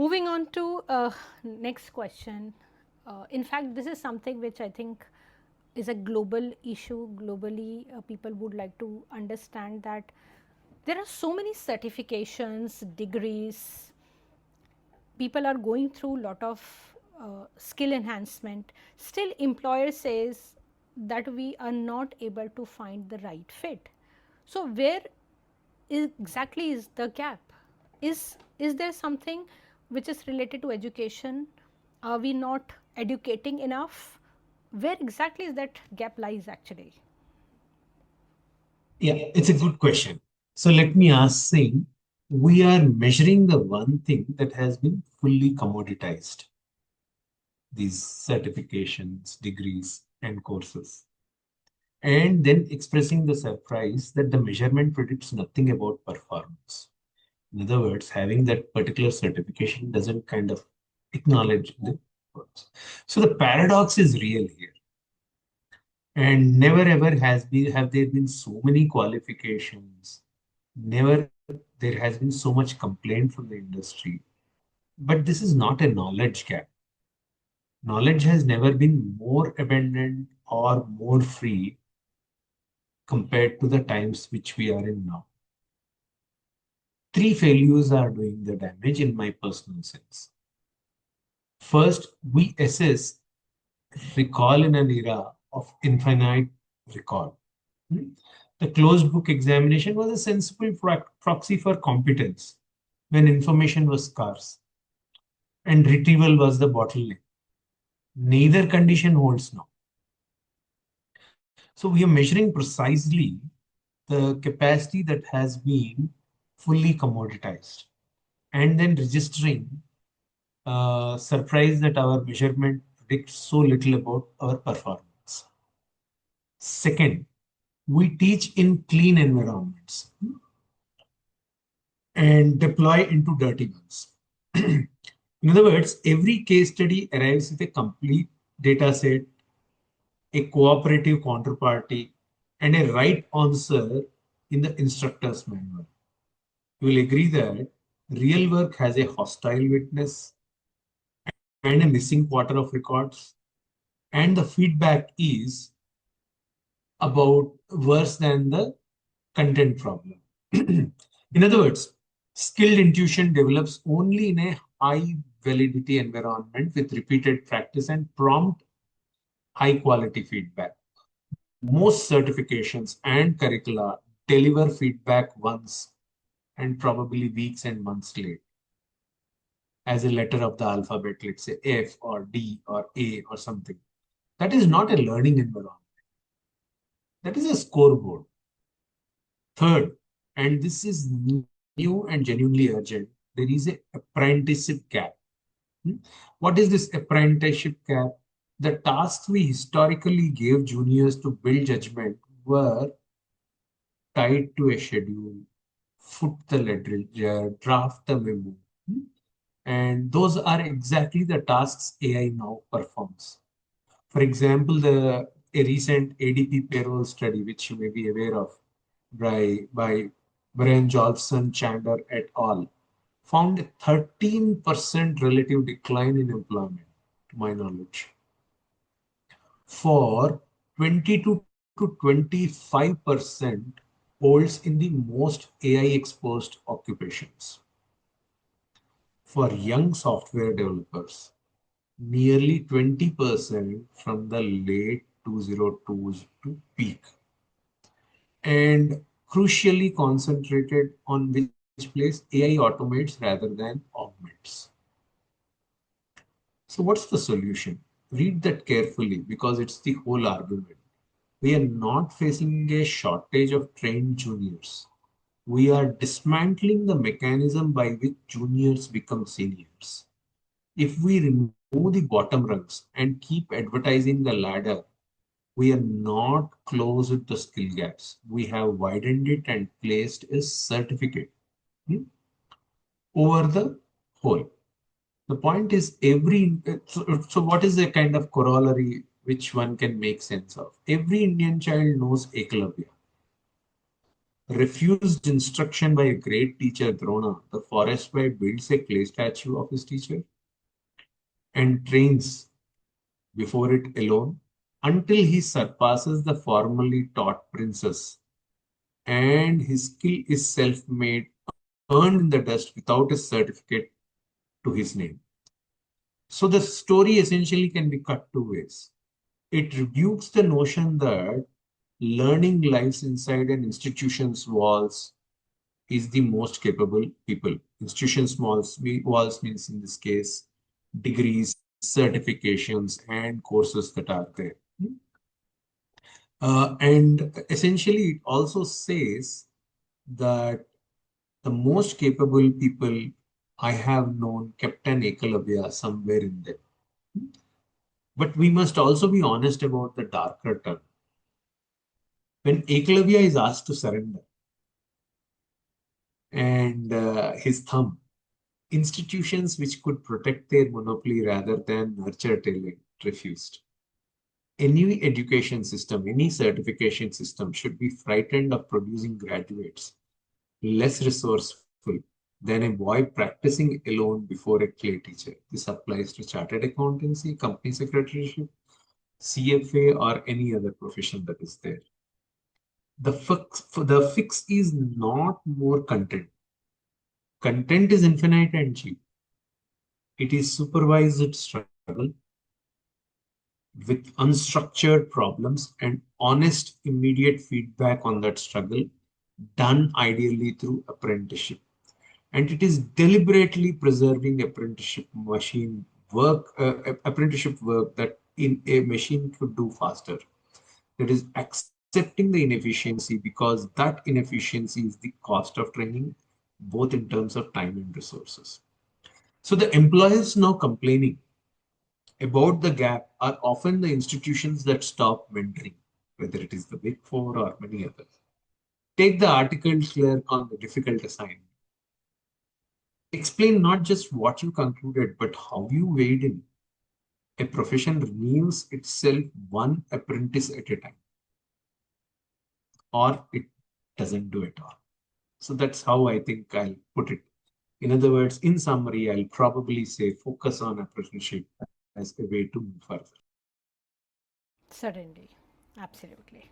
Moving on to next question. In fact, this is something which I think is a global issue. Globally, people would like to understand that there are so many certifications, degrees. People are going through a lot of skill enhancement. Still, employer says that we are not able to find the right fit. So, where exactly is the gap? Is there something which is related to education? Are we not educating enough? Where exactly is that gap lies actually? Yeah, it's a good question. So let me ask, saying we are measuring the one thing that has been fully commoditized, these certifications, degrees, and courses, and then expressing the surprise that the measurement predicts nothing about performance. In other words, having that particular certification doesn't kind of acknowledge the performance. So the paradox is real here. And never ever has been have there been so many qualifications. Never there has been so much complaint from the industry. But this is not a knowledge gap. Knowledge has never been more abundant or more free compared to the times which we are in now. Three failures are doing the damage in my personal sense. First, we assess recall in an era of infinite recall. The closed book examination was a sensible proxy for competence when information was scarce and retrieval was the bottleneck. Neither condition holds now. So we are measuring precisely the capacity that has been fully commoditized and then registering surprise that our measurement predicts so little about our performance. Second, we teach in clean environments and deploy into dirty ones. In other words, every case study arrives with a complete data set, a cooperative counterparty, and a right answer in the instructor's manual. You will agree that real work has a hostile witness and a missing quarter of records, and the feedback is about worse than the content problem. In other words, skilled intuition develops only in a high validity environment with repeated practice and prompt high quality feedback. Most certifications and curricula deliver feedback once and probably weeks and months late as a letter of the alphabet, let's say F or D or A or something. That is not a learning environment. That is a scoreboard. Third, and this is new and genuinely urgent, there is a apprenticeship gap. What is this apprenticeship gap? The tasks we historically gave juniors to build judgment were tied to a schedule, foot the literature, draft the memo. And those are exactly the tasks AI now performs. For example, a recent ADP payroll study, which you may be aware of, by Brian Jolson, Chandler et al., found a 13% relative decline in employment, to my knowledge, for 22 to 25% olds in the most AI exposed occupations. For young software developers, nearly 20% from the late 2002s to peak, and crucially concentrated on which place AI automates rather than augments. So, what's the solution? Read that carefully because it's the whole argument. We are not facing a shortage of trained juniors. We are dismantling the mechanism by which juniors become seniors. If we remove the bottom rungs and keep advertising the ladder, we are not closed the skill gaps. We have widened it and placed a certificate hmm, over the whole. The point is so what is the kind of corollary which one can make sense of? Every Indian child knows Eklavya. refused instruction by a great teacher, Drona, the forest boy builds a clay statue of his teacher and trains before it alone until he surpasses the formally taught princess. And his skill is self made, earned in the dust without a certificate to his name. So the story essentially can be cut two ways. It rebukes the notion that learning lives inside an institution's walls is the most capable people. Institutions walls means in this case degrees, certifications, and courses that are there. And essentially, it also says that the most capable people I have known kept an Ekalavya somewhere in them. But we must also be honest about the darker turn. When Ekalavya is asked to surrender and his thumb, institutions which could protect their monopoly rather than nurture talent refused. Any education system, any certification system should be frightened of producing graduates less resourceful than a boy practicing alone before a clay teacher. This applies to chartered accountancy, company secretaryship, CFA, or any other profession that is there. The fix is not more content. Content is infinite and cheap. It is supervised struggle with unstructured problems and honest, immediate feedback on that struggle, done ideally through apprenticeship. And it is deliberately preserving apprenticeship work that in a machine could do faster. That is accepting the inefficiency because that inefficiency is the cost of training, both in terms of time and resources. So the employers now complaining about the gap are often the institutions that stop mentoring, whether it is the Big Four or many others. Take the article clerk on the difficult assignment. Explain not just what you concluded, but how you weighed in. A profession renews itself one apprentice at a time, or it doesn't do it all. So that's how I think I'll put it. In other words, in summary, I'll probably say focus on apprenticeship as a way to move further. Certainly, absolutely.